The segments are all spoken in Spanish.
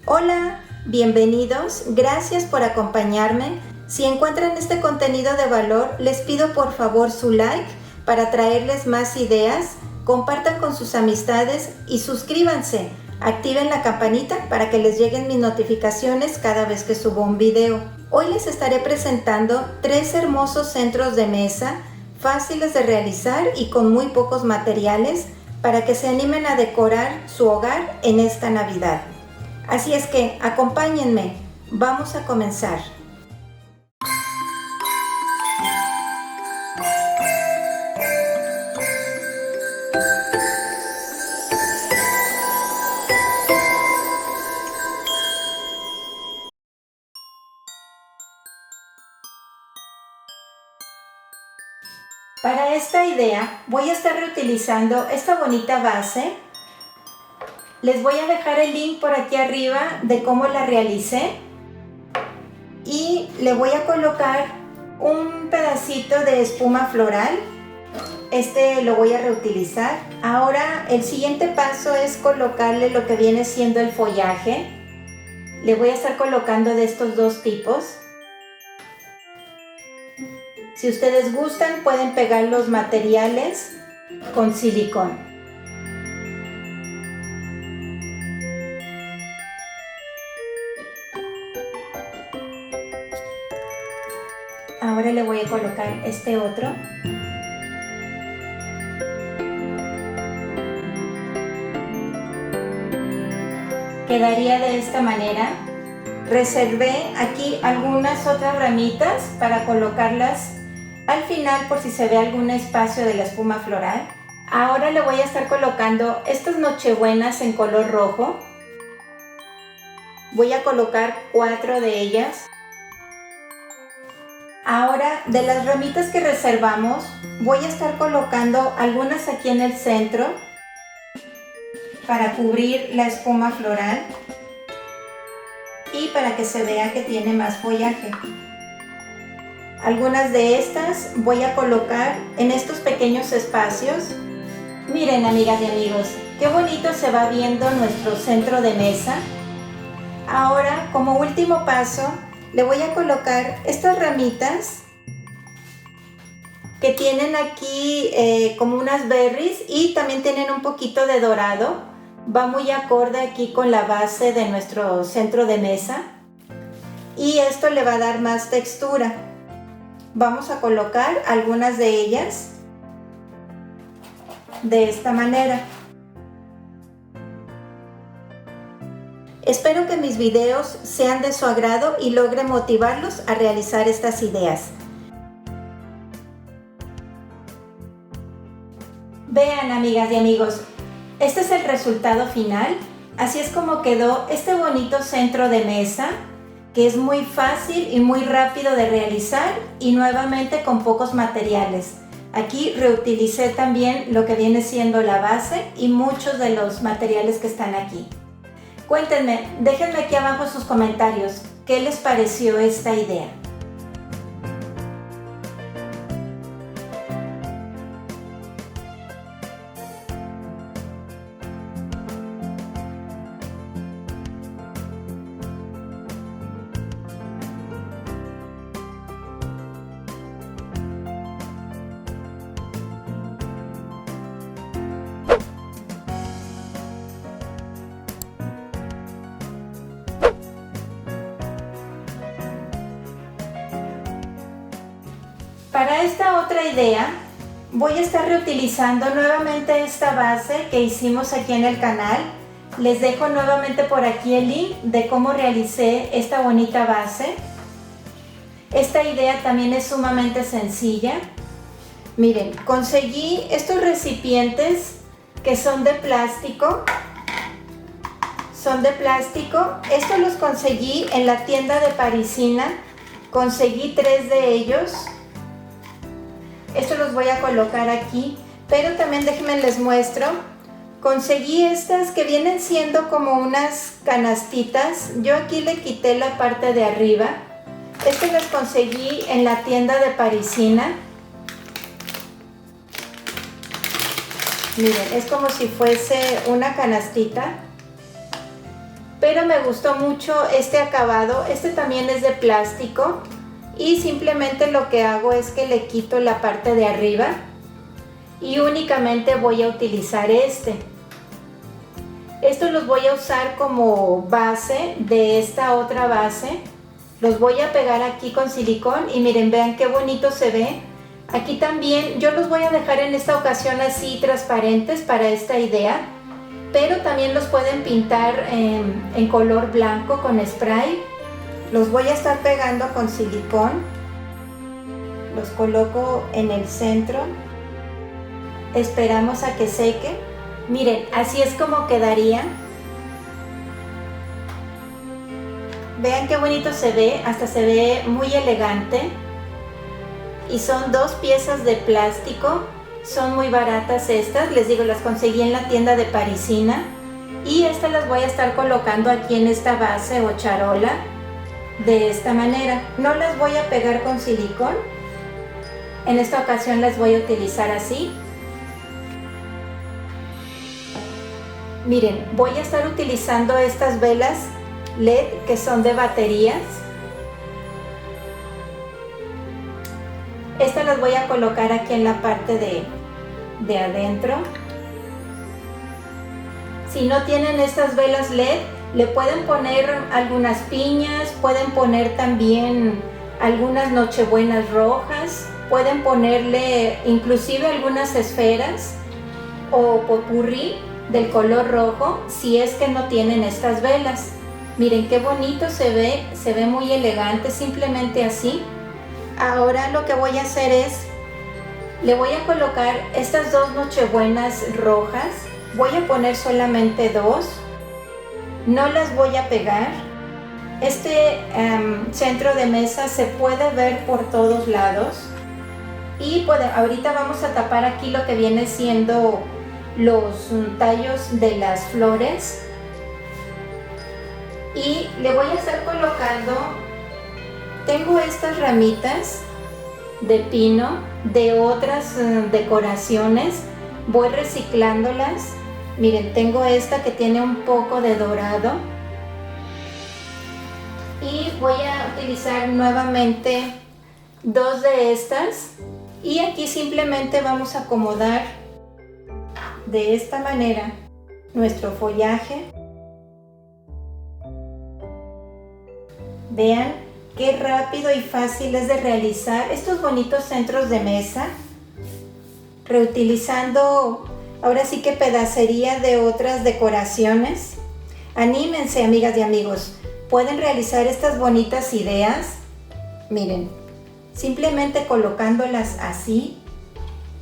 Hola, bienvenidos, gracias por acompañarme. Si encuentran este contenido de valor, les pido por favor su like para traerles más ideas, compartan con sus amistades y suscríbanse. Activen la campanita para que les lleguen mis notificaciones cada vez que subo un video. Hoy les estaré presentando 3 hermosos centros de mesa, fáciles de realizar y con muy pocos materiales para que se animen a decorar su hogar en esta Navidad. Así es que acompáñenme, vamos a comenzar. Para esta idea voy a estar reutilizando esta bonita base. Les voy a dejar el link por aquí arriba de cómo la realicé. Y le voy a colocar un pedacito de espuma floral. Este lo voy a reutilizar. Ahora el siguiente paso es colocarle lo que viene siendo el follaje. Le voy a estar colocando de estos dos tipos. Si ustedes gustan, pueden pegar los materiales con silicón. Ahora le voy a colocar este otro. Quedaría de esta manera. Reservé aquí algunas otras ramitas para colocarlas al final por si se ve algún espacio de la espuma floral. Ahora le voy a estar colocando estas nochebuenas en color rojo. Voy a colocar 4 de ellas. Ahora, de las ramitas que reservamos, voy a estar colocando algunas aquí en el centro para cubrir la espuma floral y para que se vea que tiene más follaje. Algunas de estas voy a colocar en estos pequeños espacios. Miren, amigas y amigos, qué bonito se va viendo nuestro centro de mesa. Ahora, como último paso, le voy a colocar estas ramitas que tienen aquí como unas berries y también tienen un poquito de dorado. Va muy acorde aquí con la base de nuestro centro de mesa y esto le va a dar más textura. Vamos a colocar algunas de ellas de esta manera. Espero que mis videos sean de su agrado y logre motivarlos a realizar estas ideas. Vean, amigas y amigos, este es el resultado final. Así es como quedó este bonito centro de mesa, que es muy fácil y muy rápido de realizar y nuevamente con pocos materiales. Aquí reutilicé también lo que viene siendo la base y muchos de los materiales que están aquí. Cuéntenme, déjenme aquí abajo sus comentarios, ¿qué les pareció esta idea? Para esta otra idea voy a estar reutilizando nuevamente esta base que hicimos aquí en el canal. Les dejo nuevamente por aquí el link de cómo realicé esta bonita base. Esta idea también es sumamente sencilla. Miren, conseguí estos recipientes que son de plástico. Estos los conseguí en la tienda de Parisina. Conseguí 3 de ellos. Estos los voy a colocar aquí, pero también déjenme les muestro. Conseguí estas que vienen siendo como unas canastitas. Yo aquí le quité la parte de arriba. Estas las conseguí en la tienda de Parisina. Miren, es como si fuese una canastita. pero me gustó mucho este acabado. Este también es de plástico y simplemente lo que hago es que le quito la parte de arriba y únicamente voy a utilizar estos los voy a usar como base de esta otra base. Los voy a pegar aquí con silicón y miren, vean qué bonito se ve. Aquí también yo los voy a dejar en esta ocasión así transparentes para esta idea, pero también los pueden pintar en color blanco con spray. Los voy a estar pegando con silicón. Los coloco en el centro. Esperamos a que seque. Miren, así es como quedaría. Vean qué bonito se ve, hasta se ve muy elegante. Y son dos piezas de plástico, son muy baratas estas, les digo, las conseguí en la tienda de Parisina. Y estas las voy a estar colocando aquí en esta base o charola, de esta manera. No las voy a pegar con silicón, en esta ocasión las voy a utilizar así. Miren, voy a estar utilizando estas velas LED que son de baterías. Estas las voy a colocar aquí en la parte de adentro. Si no tienen estas velas LED, le pueden poner algunas piñas, pueden poner también algunas nochebuenas rojas, pueden ponerle inclusive algunas esferas o popurrí del color rojo si es que no tienen estas velas. Miren qué bonito se ve muy elegante, simplemente así. Ahora lo que voy a hacer es, le voy a colocar estas dos nochebuenas rojas. Voy a poner solamente dos, no las voy a pegar. Este centro de mesa se puede ver por todos lados. Y pues, ahorita vamos a tapar aquí lo que viene siendo los tallos de las flores. Y le voy a estar colocando, tengo estas ramitas de pino de otras decoraciones, voy reciclándolas. Miren, tengo esta que tiene un poco de dorado y voy a utilizar nuevamente dos de estas y aquí simplemente vamos a acomodar de esta manera nuestro follaje. Vean qué rápido y fácil es de realizar estos bonitos centros de mesa, reutilizando ahora sí que pedacería de otras decoraciones. Anímense, amigas y amigos, pueden realizar estas bonitas ideas. Miren, simplemente colocándolas así.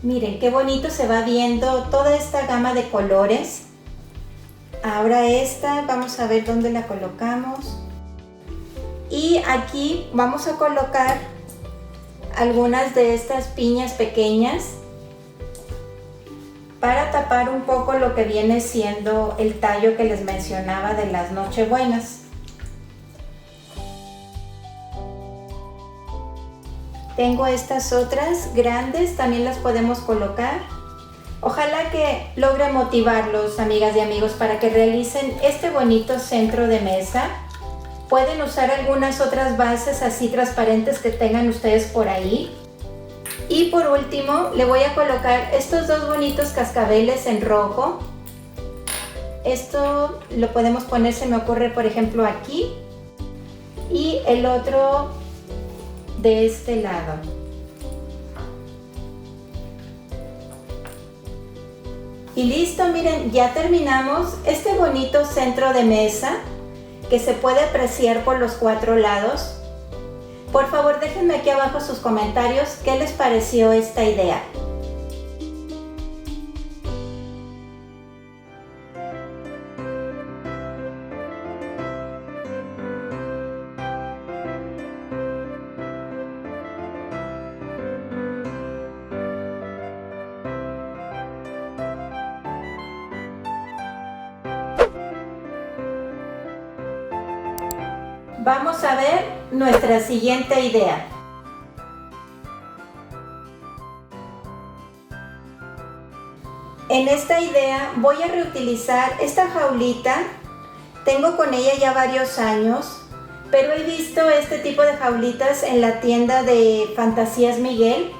Miren qué bonito se va viendo toda esta gama de colores. Ahora esta, vamos a ver dónde la colocamos. Y aquí vamos a colocar algunas de estas piñas pequeñas para tapar un poco lo que viene siendo el tallo que les mencionaba de las nochebuenas. Tengo estas otras grandes, también las podemos colocar. Ojalá que logre motivarlos, amigas y amigos, para que realicen este bonito centro de mesa. Pueden usar algunas otras bases así transparentes que tengan ustedes por ahí. Y por último le voy a colocar estos dos bonitos cascabeles en rojo. Esto lo podemos poner, se me ocurre, por ejemplo aquí. Y el otro de este lado. Y listo, miren, ya terminamos este bonito centro de mesa que se puede apreciar por los cuatro lados. Por favor, déjenme aquí abajo sus comentarios qué les pareció esta idea. Vamos a ver nuestra siguiente idea. En esta idea voy a reutilizar esta jaulita Tengo con ella ya varios años, pero he visto este tipo de jaulitas en la tienda de Fantasías Miguel.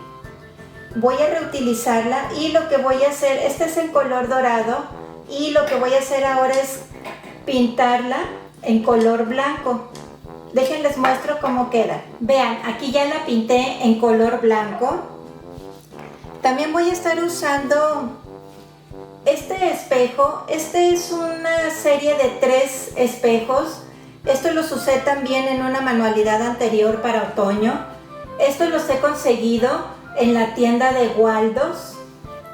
Voy a reutilizarla y lo que voy a hacer, este es en color dorado, y lo que voy a hacer ahora es pintarla en color blanco. Déjenles muestro cómo queda. Vean, aquí ya la pinté en color blanco. También voy a estar usando este espejo. Este es una serie de 3 espejos. Estos los usé también en una manualidad anterior para otoño. Estos los he conseguido en la tienda de Waldos.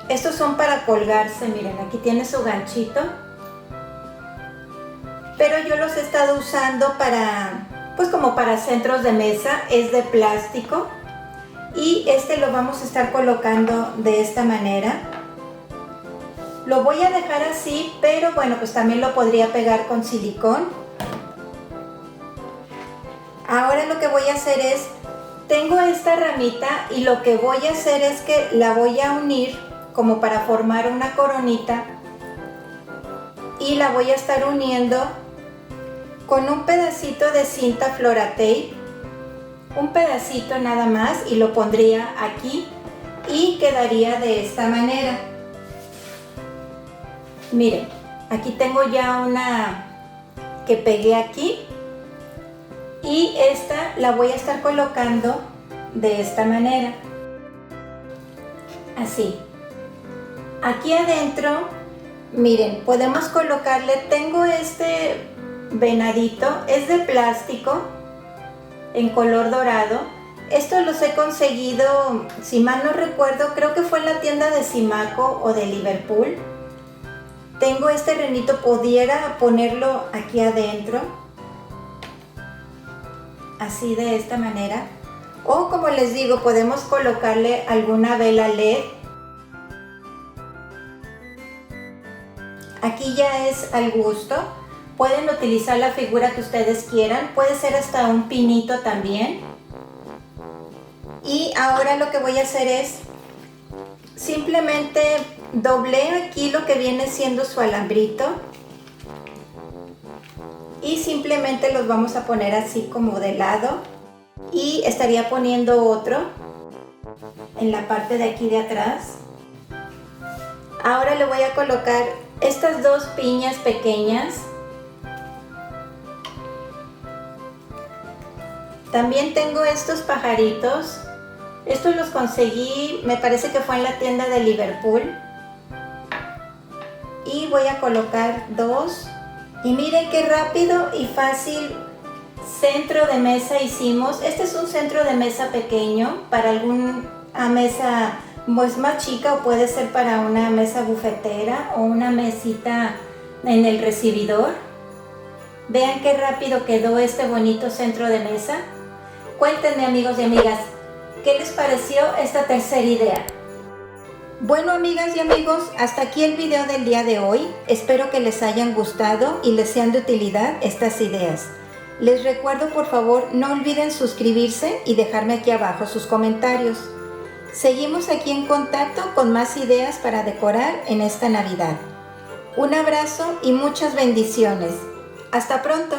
Estos son para colgarse, miren, aquí tiene su ganchito. Pero yo los he estado usando para, pues como para centros de mesa, es de plástico. Y este lo vamos a estar colocando de esta manera. Lo voy a dejar así, pero bueno, pues también lo podría pegar con silicón. Ahora lo que voy a hacer es, tengo esta ramita y lo que voy a hacer es que la voy a unir como para formar una coronita y la voy a estar uniendo con un pedacito de cinta Floratape, un pedacito nada más, y lo pondría aquí y quedaría de esta manera. Miren, aquí tengo ya una que pegué aquí y esta la voy a estar colocando de esta manera, así. Aquí adentro, miren, podemos colocarle, tengo este venadito, es de plástico en color dorado. Estos los he conseguido, si mal no recuerdo, creo que fue en la tienda de Simaco o de Liverpool. Tengo este renito, pudiera ponerlo aquí adentro, así de esta manera, o como les digo, podemos colocarle alguna vela LED. Aquí ya es al gusto, pueden utilizar la figura que ustedes quieran, puede ser hasta un pinito también. Y ahora lo que voy a hacer es simplemente doblé aquí lo que viene siendo su alambrito y simplemente los vamos a poner así como de lado, y estaría poniendo otro en la parte de aquí de atrás. Ahora le voy a colocar estas 2 piñas pequeñas. También tengo estos pajaritos. Estos los conseguí, me parece que fue en la tienda de Liverpool. Y voy a colocar 2. Y miren qué rápido y fácil centro de mesa hicimos. Este es un centro de mesa pequeño para alguna mesa pues más chica, o puede ser para una mesa bufetera o una mesita en el recibidor. Vean qué rápido quedó este bonito centro de mesa. Cuéntenme, amigos y amigas, ¿qué les pareció esta tercera idea? Bueno, amigas y amigos, hasta aquí el video del día de hoy. Espero que les hayan gustado y les sean de utilidad estas ideas. Les recuerdo, por favor, no olviden suscribirse y dejarme aquí abajo sus comentarios. Seguimos aquí en contacto con más ideas para decorar en esta Navidad. Un abrazo y muchas bendiciones. ¡Hasta pronto!